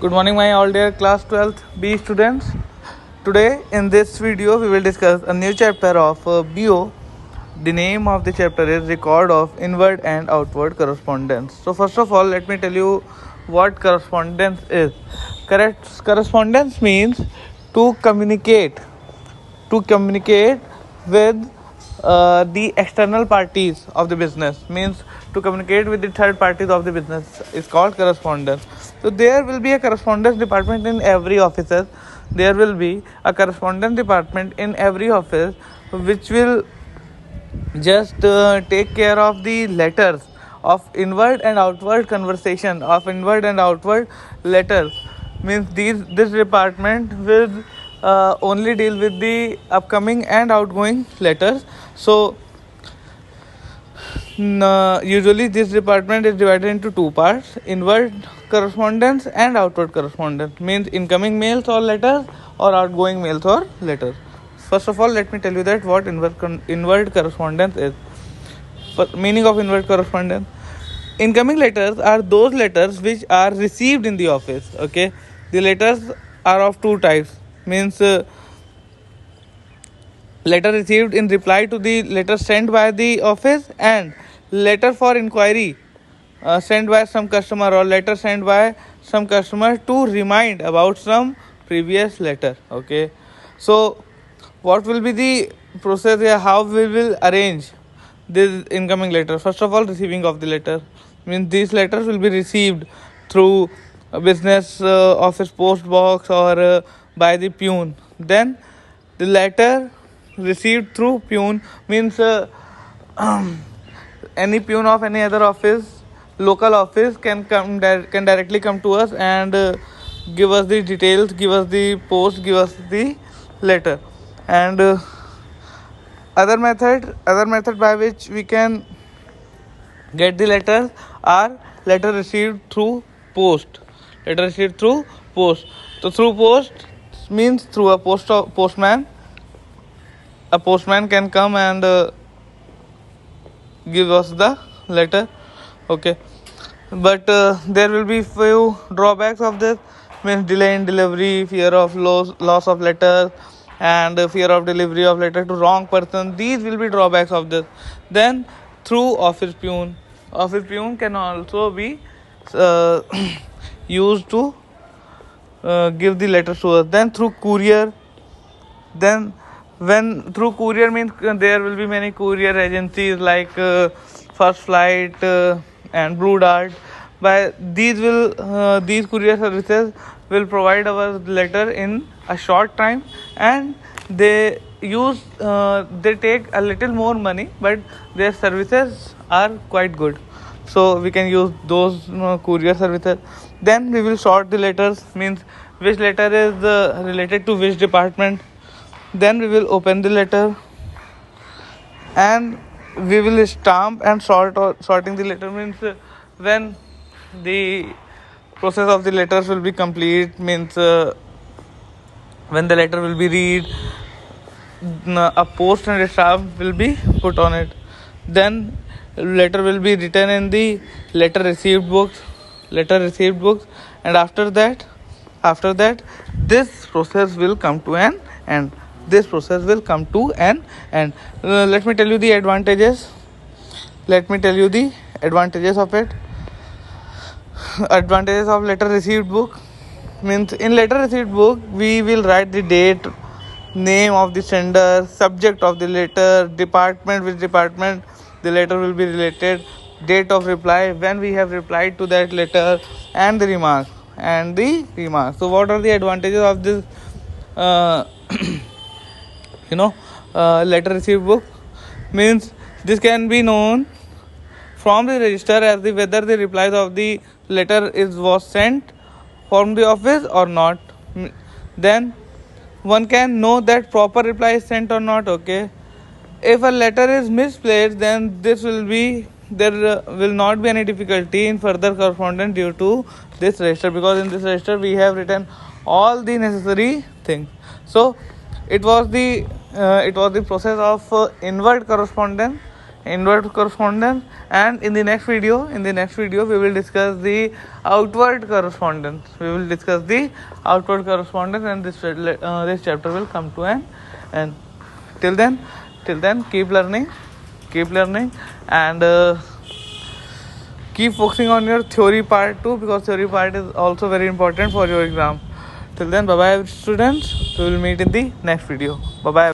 Good morning, my all dear class 12th B students. Today in this video we will discuss a new chapter of BO. The name of the chapter is Record of Inward and Outward Correspondence. So first of all, let me tell you what correspondence is. Correspondence means to communicate with the external parties of the business, means to communicate with the third parties of the business is called correspondence. So there will be a correspondence department in every offices. There will be a correspondence department in every office which will just take care of the letters of inward and outward conversation, of inward and outward letters. Means this department will only deal with the upcoming and outgoing letters. So usually this department is divided into two parts: inward correspondence and outward correspondence. Means incoming mails or letters or outgoing mails or letters. First of all, let me tell you that what inward correspondence is. Meaning of inward correspondence: incoming letters are those letters which are received in the office. Okay, the letters are of two types. Means letter received in reply to the letter sent by the office, and letter for inquiry sent by some customer, or letter sent by some customer to remind about some previous letter. Okay, so what will be the process here? How we will arrange this incoming letter? First of all, receiving of the letter means these letters will be received through a business office post box or by the peon. Then the letter received through peon means any peon of any other office, local office, can directly come to us and give us the details, give us the post, give us the letter. And other method by which we can get the letters are letter received through post. So through post means through a postman. A postman can come and give us the letter. Okay, but there will be few drawbacks of this. Means delay in delivery, fear of loss of letters, and fear of delivery of letter to wrong person. These will be drawbacks of this. Then through office peon can also be used to give the letters to us. Then through courier. Then when through courier means there will be many courier agencies like First Flight and Blue Dart. By these courier services will provide our letter in a short time, and they take a little more money, but their services are quite good. So we can use those courier services. Then we will sort the letters, means which letter is related to which department. Then we will open the letter and we will stamp and sorting the letter. Means when the process of the letters will be complete, means when the letter will be read, a post and a stamp will be put on it. Then letter will be written in the letter received books, and after that this process will come to an end. Let me tell you the advantages of it. Advantages of letter received book means in letter received book we will write the date, name of the sender, subject of the letter, department, which department the letter will be related, date of reply, when we have replied to that letter, and the remark. So what are the advantages of this letter received book? Means this can be known from the register as the whether the replies of the letter was sent from the office or not. Then one can know that proper reply is sent or not. Okay, if a letter is misplaced, then there will not be any difficulty in further correspondence due to this register, because in this register we have written all the necessary things. So it was the process of inward correspondence. inward correspondence, and in the next video we will discuss the outward correspondence. And this chapter will come to an end. Till then keep learning, and keep focusing on your theory part too, because theory part is also very important for your exam. Till then, bye bye students, we will meet in the next video. Bye bye.